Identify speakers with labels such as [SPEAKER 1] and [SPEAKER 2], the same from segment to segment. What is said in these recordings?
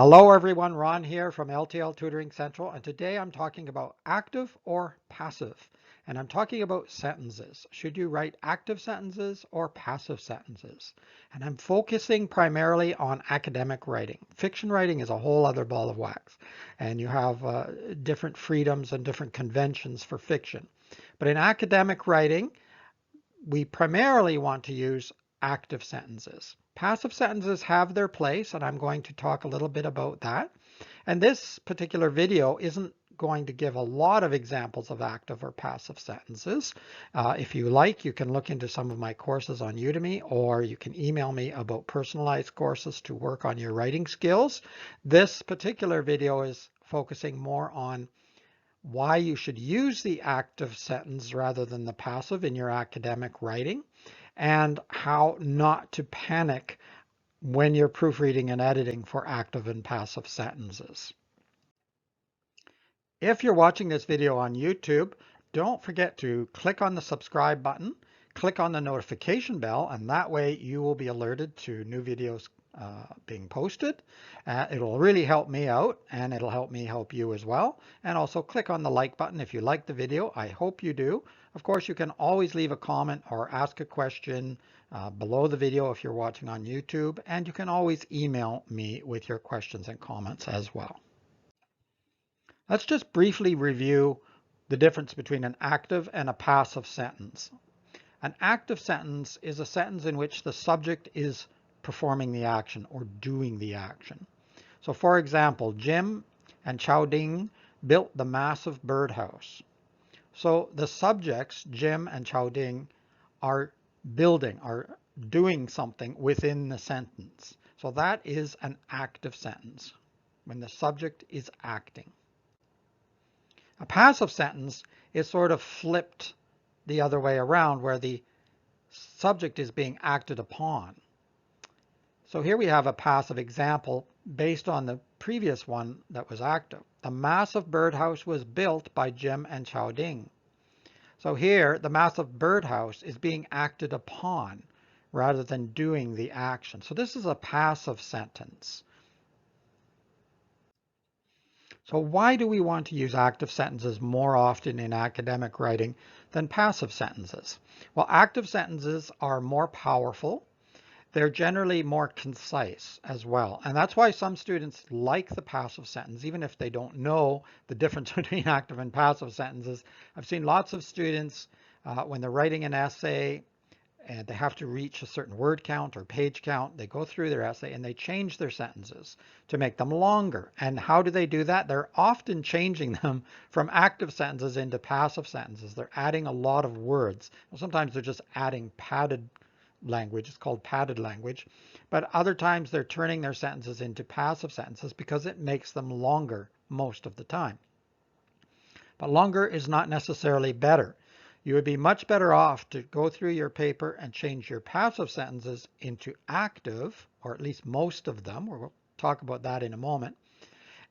[SPEAKER 1] Hello everyone, Ron here from L.T.L Tutoring Central, and today I'm talking about active or passive. And I'm talking about sentences. Should you write active sentences or passive sentences? And I'm focusing primarily on academic writing. Fiction writing is a whole other ball of wax, and you have different freedoms and different conventions for fiction. But in academic writing, we primarily want to use active sentences. Passive sentences have their place, and I'm going to talk a little bit about that. And this particular video isn't going to give a lot of examples of active or passive sentences. If you like, you can look into some of my courses on Udemy, or you can email me about personalized courses to work on your writing skills. This particular video is focusing more on why you should use the active sentence rather than the passive in your academic writing, and how not to panic when you're proofreading and editing for active and passive sentences. If you're watching this video on YouTube, don't forget to click on the subscribe button, click on the notification bell, and that way you will be alerted to new videos being posted. It'll really help me out, and it'll help me help you as well. And also click on the like button if you like the video. I hope you do. Of course, you can always leave a comment or ask a question below the video if you're watching on YouTube, and you can always email me with your questions and comments as well. Let's just briefly review the difference between an active and a passive sentence. An active sentence is a sentence in which the subject is performing the action or doing the action. So for example, Jim and Chowding built the massive birdhouse. So the subjects, Jim and Chowding, are doing something within the sentence. So that is an active sentence, when the subject is acting. A passive sentence is sort of flipped the other way around, where the subject is being acted upon. So here we have a passive example based on the previous one that was active. The massive birdhouse was built by Jim and Chowding. So here, the massive birdhouse is being acted upon rather than doing the action. So this is a passive sentence. So why do we want to use active sentences more often in academic writing than passive sentences? Well, active sentences are more powerful. They're generally more concise as well. And that's why some students like the passive sentence, even if they don't know the difference between active and passive sentences. I've seen lots of students when they're writing an essay and they have to reach a certain word count or page count, they go through their essay and they change their sentences to make them longer. And how do they do that? They're often changing them from active sentences into passive sentences. They're adding a lot of words. Sometimes they're just adding padded language. It's called padded language. But other times they're turning their sentences into passive sentences because it makes them longer most of the time. But longer is not necessarily better. You would be much better off to go through your paper and change your passive sentences into active, or at least most of them. We'll talk about that in a moment.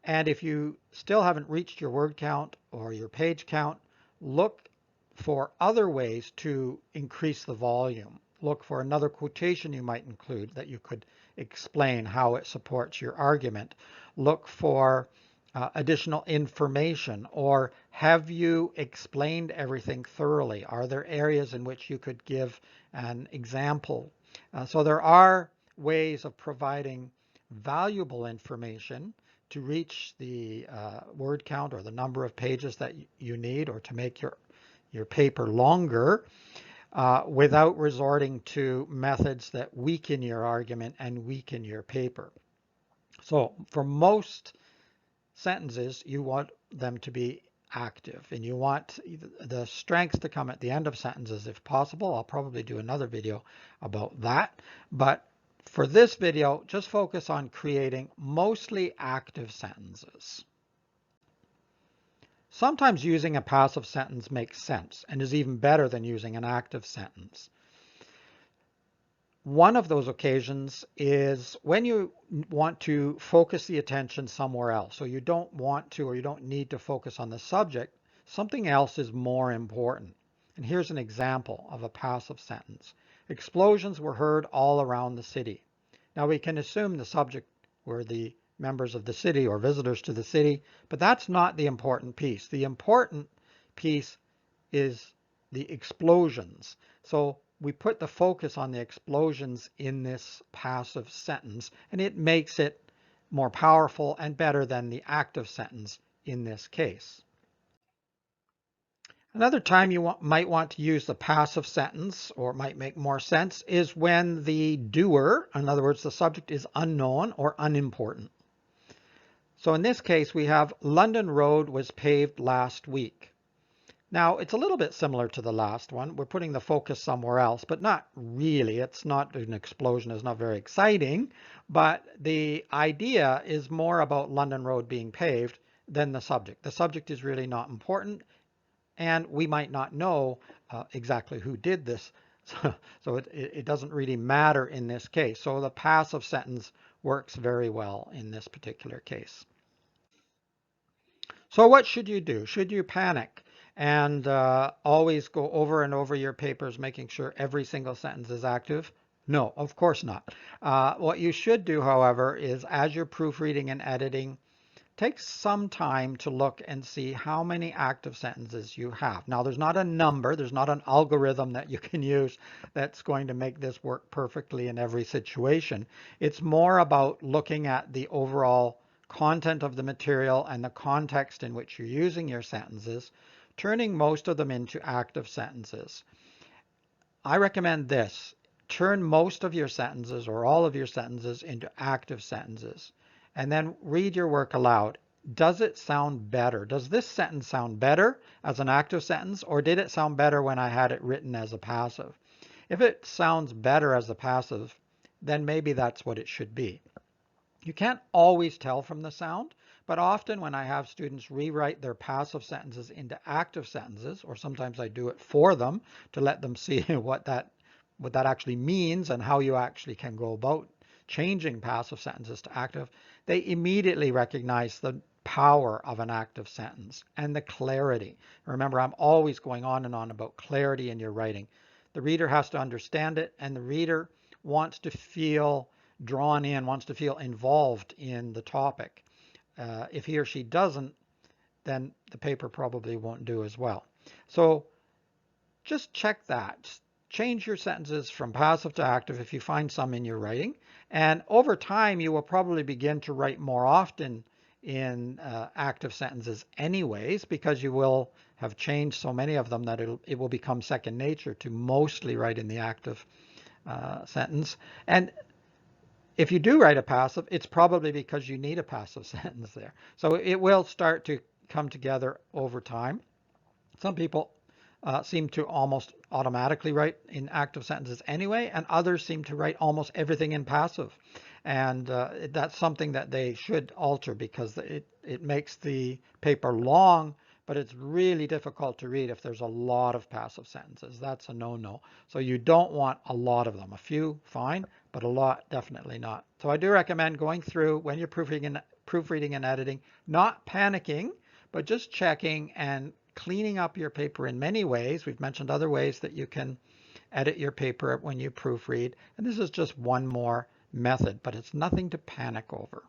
[SPEAKER 1] And if you still haven't reached your word count or your page count, look for other ways to increase the volume. Look for another quotation you might include that you could explain how it supports your argument. Look for additional information, or have you explained everything thoroughly? Are there areas in which you could give an example? So there are ways of providing valuable information to reach the word count or the number of pages that you need, or to make your paper longer without resorting to methods that weaken your argument and weaken your paper. So for most sentences, you want them to be active, and you want the strengths to come at the end of sentences if possible. I'll probably do another video about that, but for this video, just focus on creating mostly active sentences. Sometimes using a passive sentence makes sense and is even better than using an active sentence. One of those occasions is when you want to focus the attention somewhere else. So you don't want to, or you don't need to focus on the subject. Something else is more important. And here's an example of a passive sentence. Explosions were heard all around the city. Now we can assume the subject were the members of the city or visitors to the city, but that's not the important piece. The important piece is the explosions. So we put the focus on the explosions in this passive sentence, and it makes it more powerful and better than the active sentence in this case. Another time you might want to use the passive sentence, or it might make more sense, is when the doer, in other words, the subject, is unknown or unimportant. So in this case, we have London Road was paved last week. Now, it's a little bit similar to the last one. We're putting the focus somewhere else, but not really. It's not an explosion. It's not very exciting, but the idea is more about London Road being paved than the subject. The subject is really not important, and we might not know exactly who did this. So it doesn't really matter in this case. So the passive sentence works very well in this particular case. So what should you do? Should you panic and always go over and over your papers, making sure every single sentence is active? No, of course not. What you should do, however, is as you're proofreading and editing, take some time to look and see how many active sentences you have. Now, there's not a number, there's not an algorithm that you can use that's going to make this work perfectly in every situation. It's more about looking at the overall content of the material and the context in which you're using your sentences, turning most of them into active sentences. I recommend this. Turn most of your sentences or all of your sentences into active sentences, and then read your work aloud. Does it sound better? Does this sentence sound better as an active sentence, or did it sound better when I had it written as a passive? If it sounds better as a passive, then maybe that's what it should be. You can't always tell from the sound, but often when I have students rewrite their passive sentences into active sentences, or sometimes I do it for them to let them see what that actually means and how you actually can go about changing passive sentences to active, they immediately recognize the power of an active sentence and the clarity. Remember, I'm always going on and on about clarity in your writing. The reader has to understand it, and the reader wants to feel drawn in, wants to feel involved in the topic. If he or she doesn't, then the paper probably won't do as well. So just check that. Change your sentences from passive to active if you find some in your writing. And over time, you will probably begin to write more often in active sentences anyways, because you will have changed so many of them that it will become second nature to mostly write in the active sentence. And if you do write a passive, it's probably because you need a passive sentence there. So it will start to come together over time. Some people seem to almost automatically write in active sentences anyway, and others seem to write almost everything in passive. And that's something that they should alter, because it makes the paper long, but it's really difficult to read if there's a lot of passive sentences. That's a no-no. So you don't want a lot of them. A few, fine, but a lot, definitely not. So I do recommend going through when you're proofreading and editing, not panicking, but just checking and cleaning up your paper in many ways. We've mentioned other ways that you can edit your paper when you proofread, and this is just one more method, but it's nothing to panic over.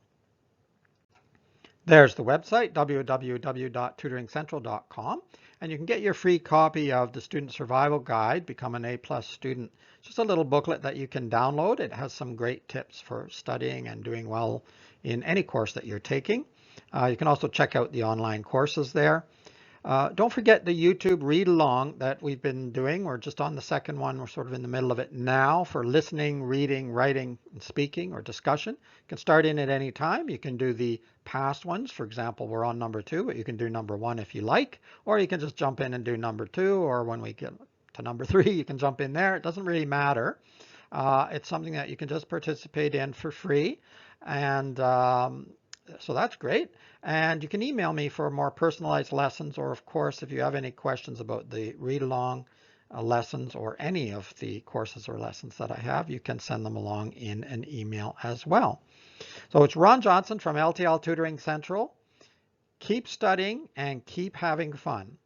[SPEAKER 1] There's the website, www.tutoringcentral.com, and you can get your free copy of the Student Survival Guide, Become an A+ Student. It's just a little booklet that you can download. It has some great tips for studying and doing well in any course that you're taking. You can also check out the online courses there. Don't forget the YouTube read along that we've been doing. We're just on the second one. We're sort of in the middle of it now for listening, reading, writing, and speaking or discussion. You can start in at any time. You can do the past ones. For example, we're on number 2, but you can do number 1 if you like, or you can just jump in and do number 2, or when we get to number 3, you can jump in there. It doesn't really matter. It's something that you can just participate in for free, and so that's great. And you can email me for more personalized lessons, or of course, if you have any questions about the read-along lessons or any of the courses or lessons that I have, you can send them along in an email as well. So it's Ron Johnson from L.T.L. Tutoring Central. Keep studying and keep having fun.